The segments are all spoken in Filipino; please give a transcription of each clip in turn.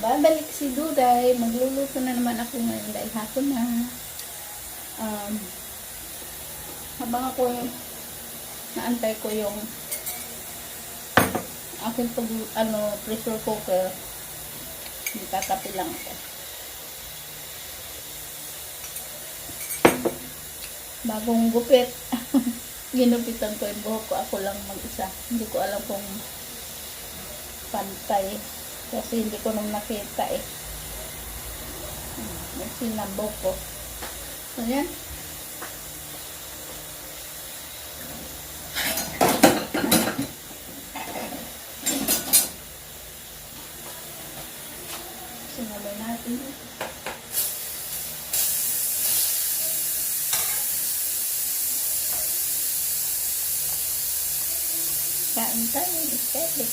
babalik si Duday. Magluluto na naman ako ngayon dahil hapon na. Habang ako naantay ko yung aking pressure cooker, nagtatapi lang ako. Bagong gupit. Ginupitan ko yung buhok ko. Ako lang mag-isa. Hindi ko alam kung pantay. Kasi hindi ko nung nakita eh. Sinabok ko. So yan. Sinabay natin. Kain tayo. Aesthetic.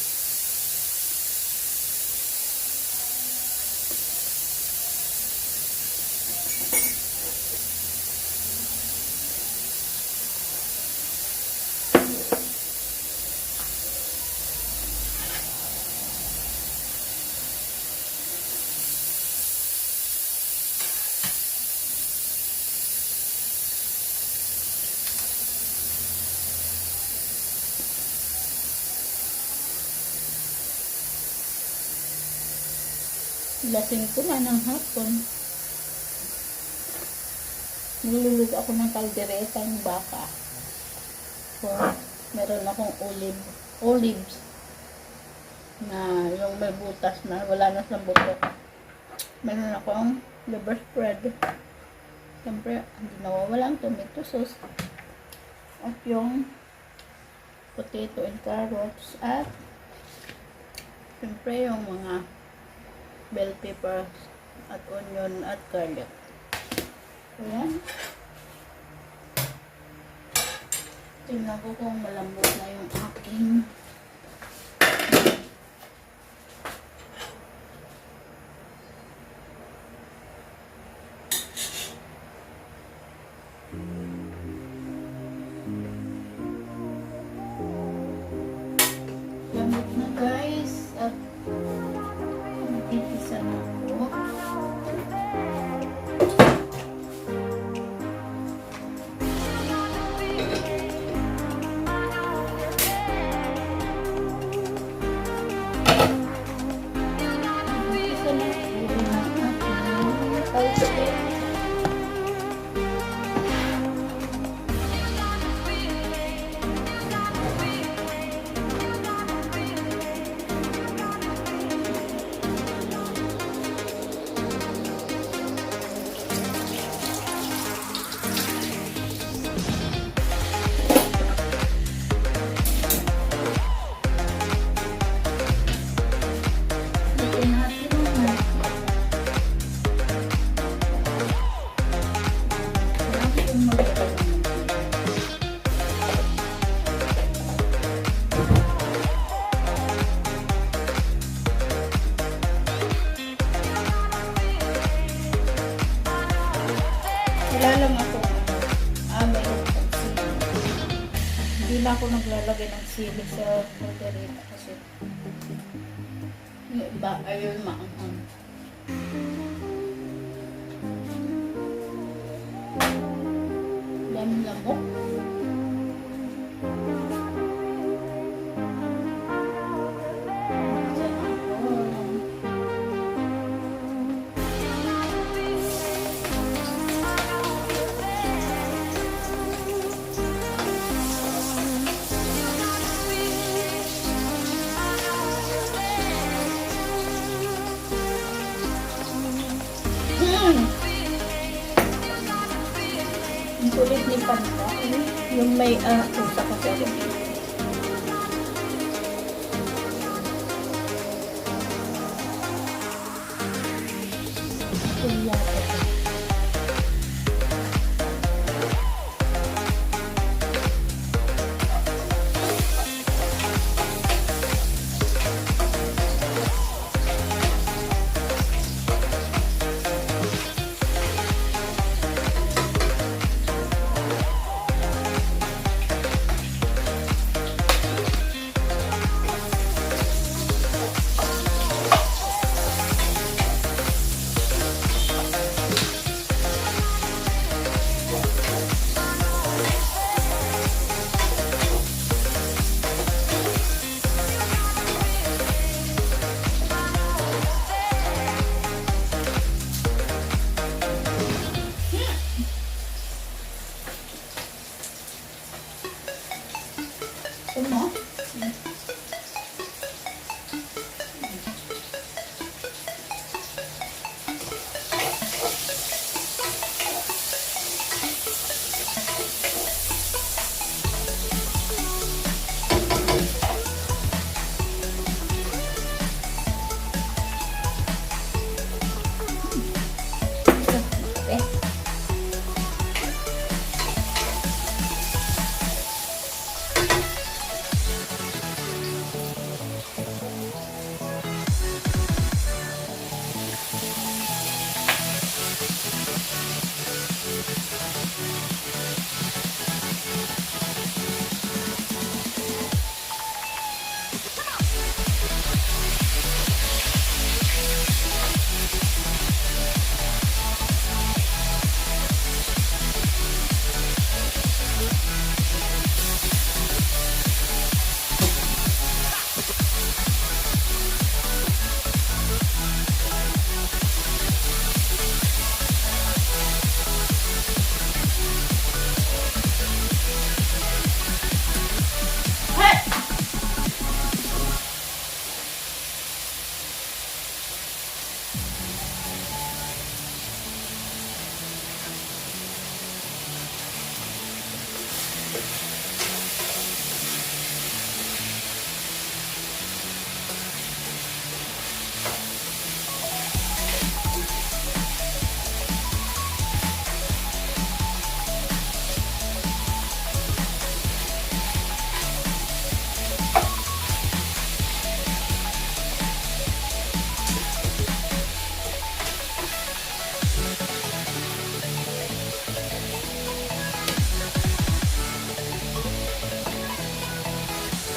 Lasing ko na ng hapon. Niluluto ako ng kalderetang baka. So, meron akong olives na yung may butas na wala na sa buto. Meron akong liver spread. Siyempre, hindi nawawala ang tomato sauce. At yung potato and carrots. At siyempre yung mga bell peppers at onion at garlic. Ayan. Tingnan ko kung malambot na yung aking lambot na guys. At isa na po. Wala lang ako, mayroon akong sili. Hindi na ako naglalagay ng sili sa margarita kasi yung iba ayaw maanghang. Dami lamok. Ang kulit ni Panda. Yung may pusa kasi ako. Kuya ko.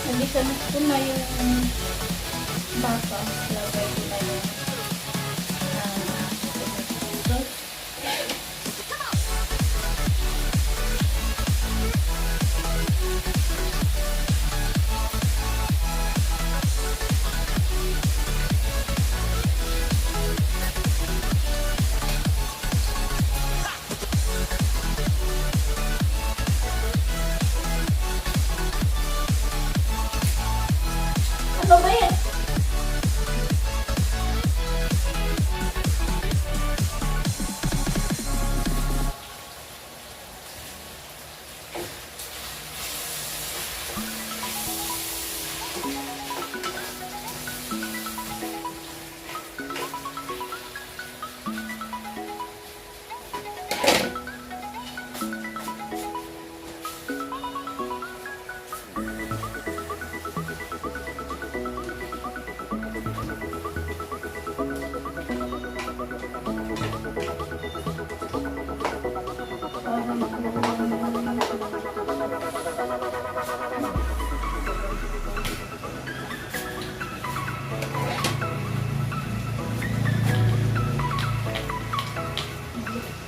Nalisanot ko na yung baka. Lagay ko na yung tomato. Ano ba yan?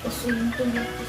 Kasi yung tomato.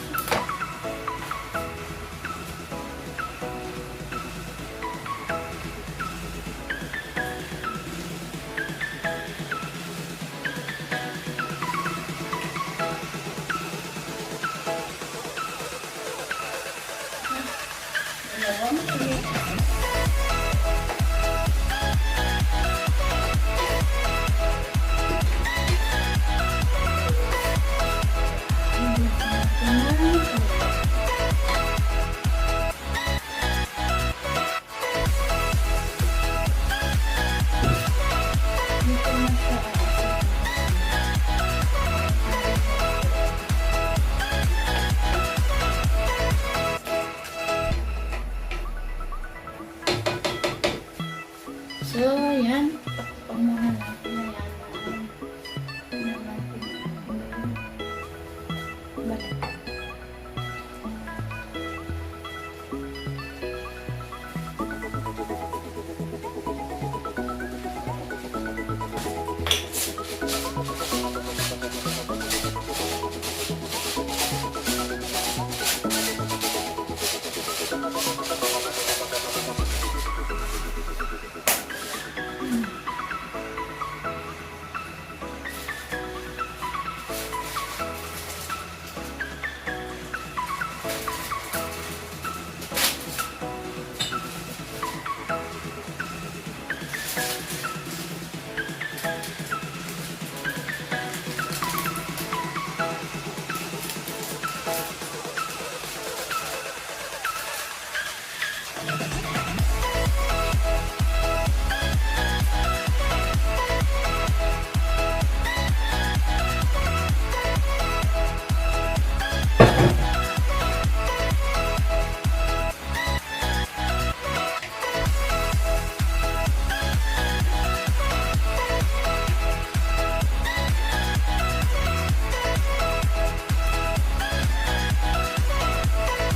So, yan. Takpan muna natin na yan. Tingnan natin. Balik.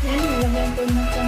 Yan, nilagyan ko na sa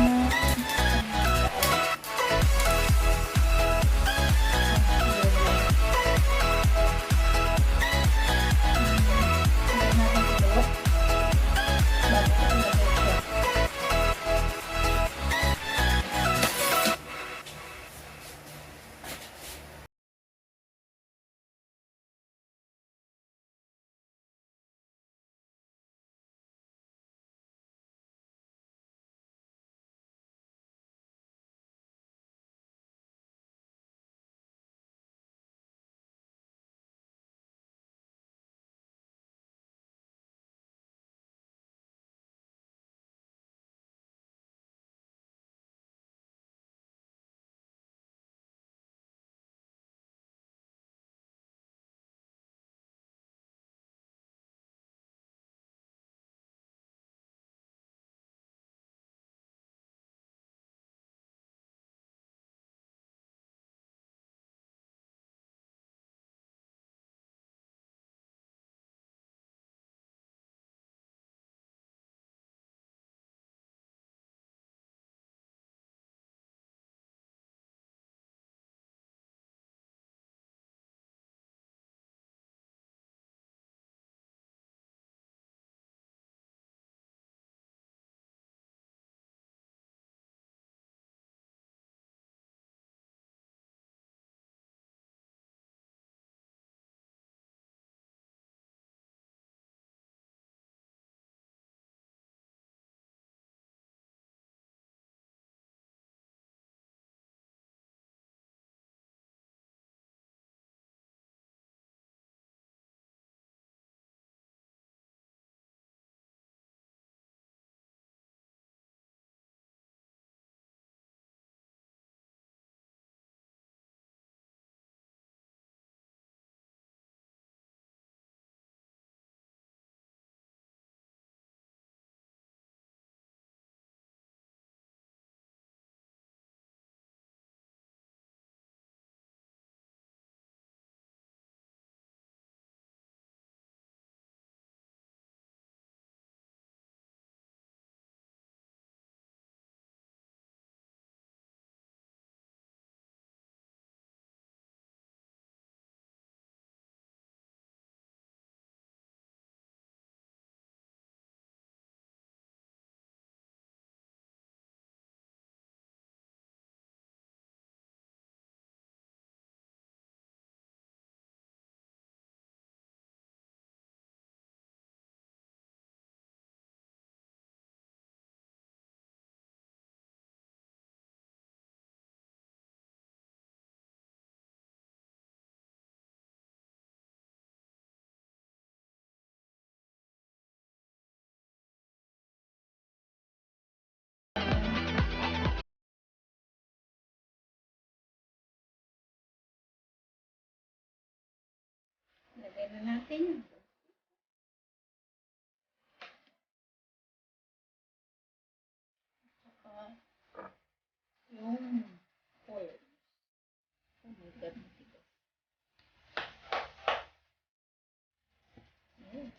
Lagyan na natin yun. Saka yung oil. Oh my God, matigas. Ayan.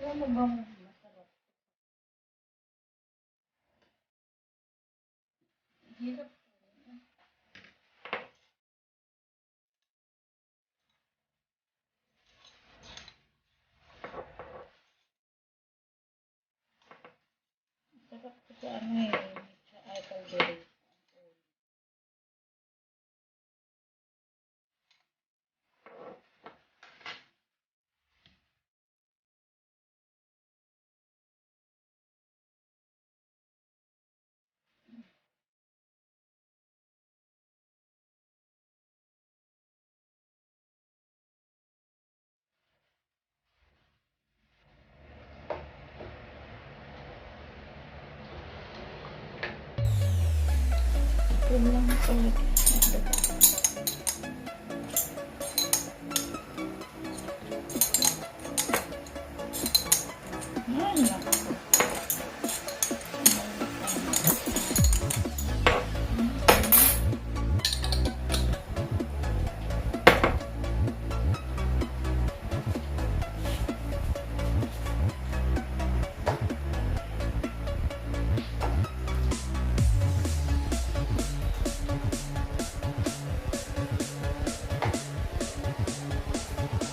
Alam mo bang masarap? Hirap. Sarap ko sa ano eh. Sa apple berry. Ito lang ulit. Ayan lang.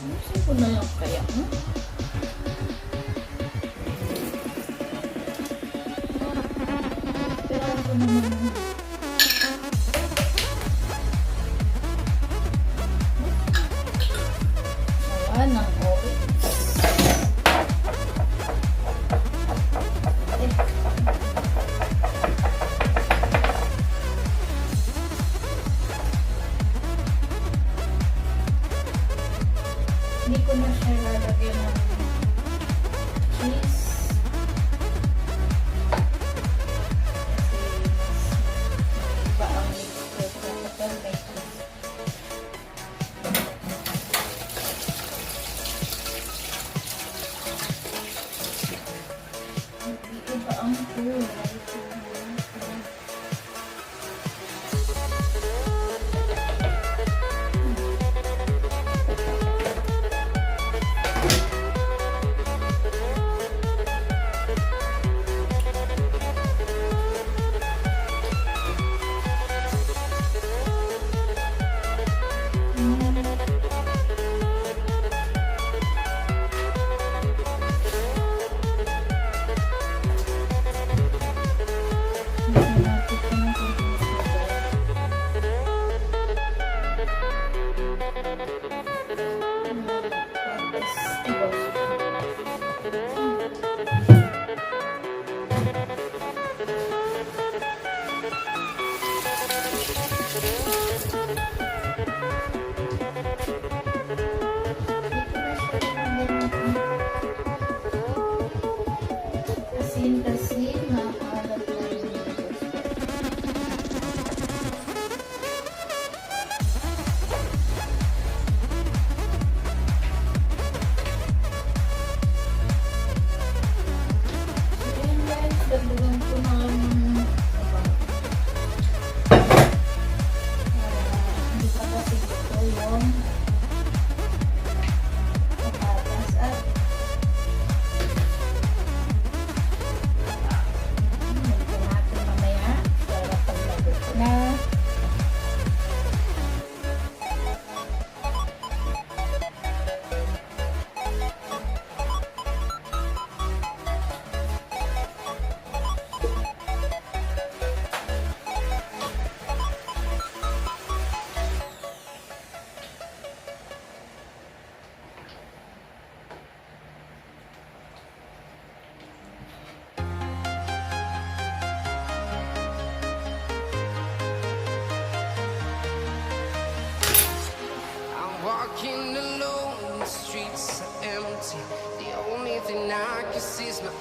Ayusin ko na lang kaya, no? Pero ako naman wala nang okay. Hindi ko na siya lalagyan ng cheese. Kasi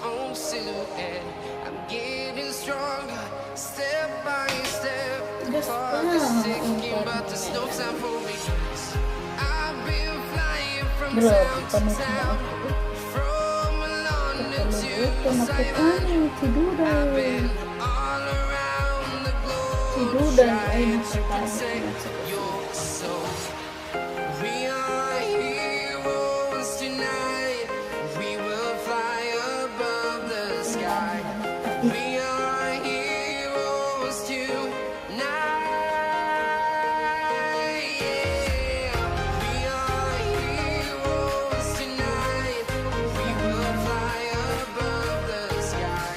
own silhouette. I'm getting stronger, step by step. Just Clock is ticking, but there's no time for me. I've been flying from Bro, town to panos na town, ako. from London to Ito, Taiwan. nakapano, si I've Duday. been all around the Si globe Duday ay trying to nakapano protect na sa your soul. We are heroes tonight. We will fly above the sky. We are heroes tonight. Yeah. We are heroes tonight. We will fly above the sky.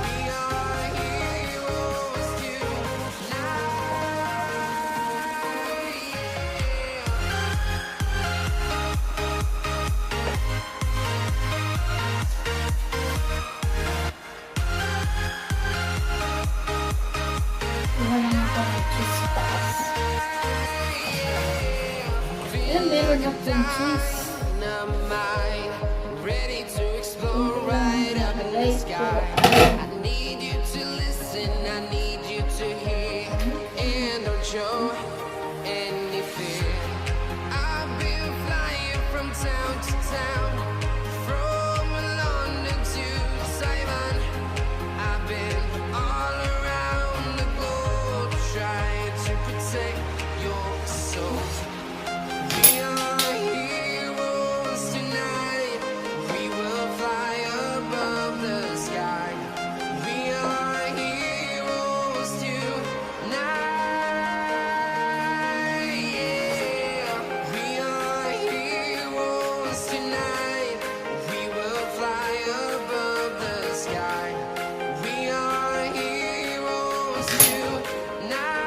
We are heroes tonight. Kuha lang ako ng cheese sa taas. Yan, meron na cream cheese. Dynamite, ready to explore right up in the sky. I need you to listen, I need you to hear, and don't show any fear. I've been flying from town to town, from London to Taiwan. I've been all around the globe trying to protect your soul. We are heroes tonight. We will fly above the sky. We are heroes tonight. Yeah. We are heroes tonight. We will fly above the sky. We are heroes tonight.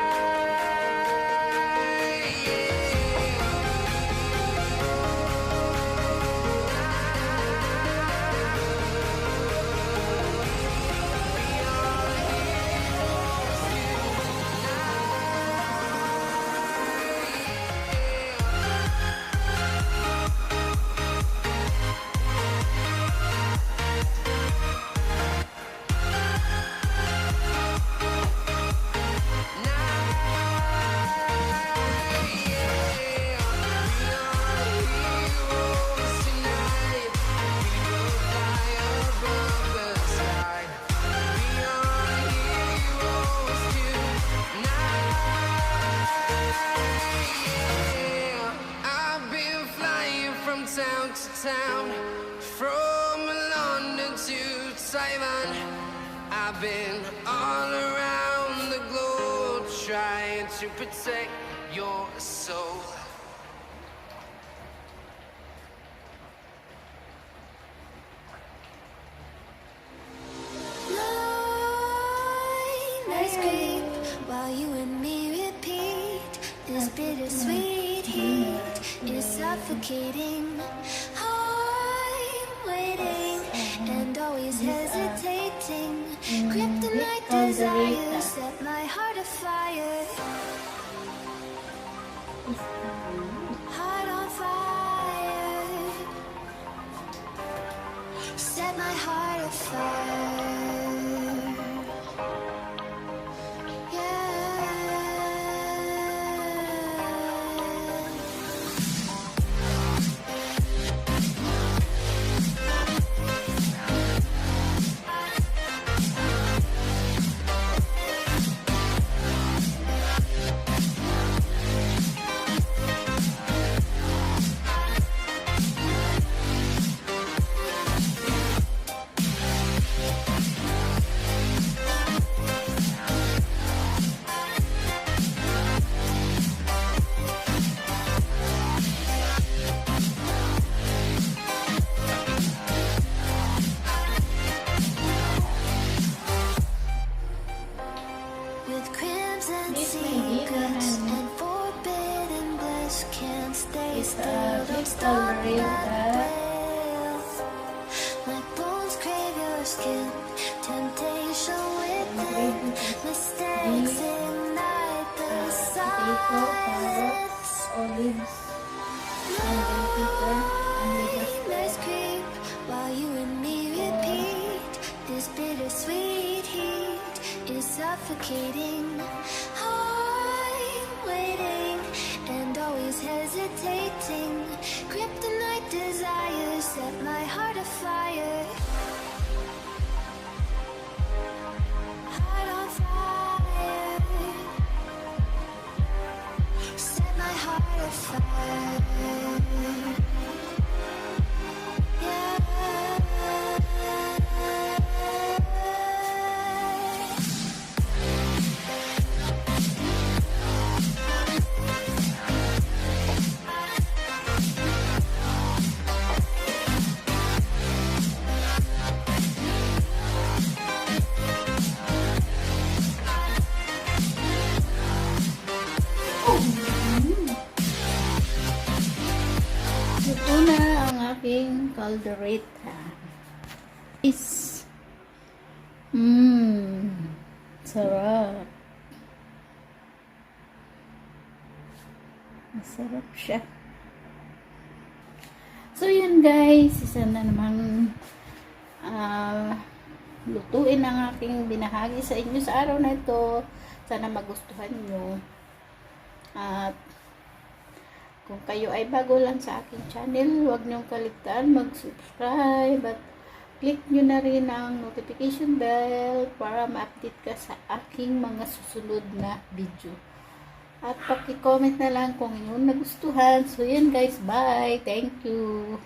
Yeah. I've been flying from town to town, from London to Taiwan. I've been all around the globe trying to protect your soul. Nights creep while you and me repeat. This bittersweet heat is suffocating. I'm waiting and always hesitating. Kryptonite desire set my heart afire. Heart on fire. Set my heart afire. With crimson secrets and forbidden bliss, can't stay still, don't stop that thrill. My bones crave your skin, temptation within, mistakes ignite the silence. Olives. And then pepper. And we just Nightmares creep while you and me repeat. bittersweet heat is suffocating. I'm waiting and always hesitating. Kryptonite desires set my heart afire. Heart on fire. Set my heart afire. Ito na ang aking caldereta. Is sarap. Masarap siya. So yun guys, isa na naman lutuin ang aking binahagi sa inyo sa araw na ito. Sana magustuhan nyo. At kung kayo ay bago lang sa aking channel, huwag niyong kaligtaan mag-subscribe at click nyo na rin ang notification bell para ma-update ka sa aking mga susunod na video. At paki-comment na lang kung inyong nagustuhan. So yun guys, bye! Thank you!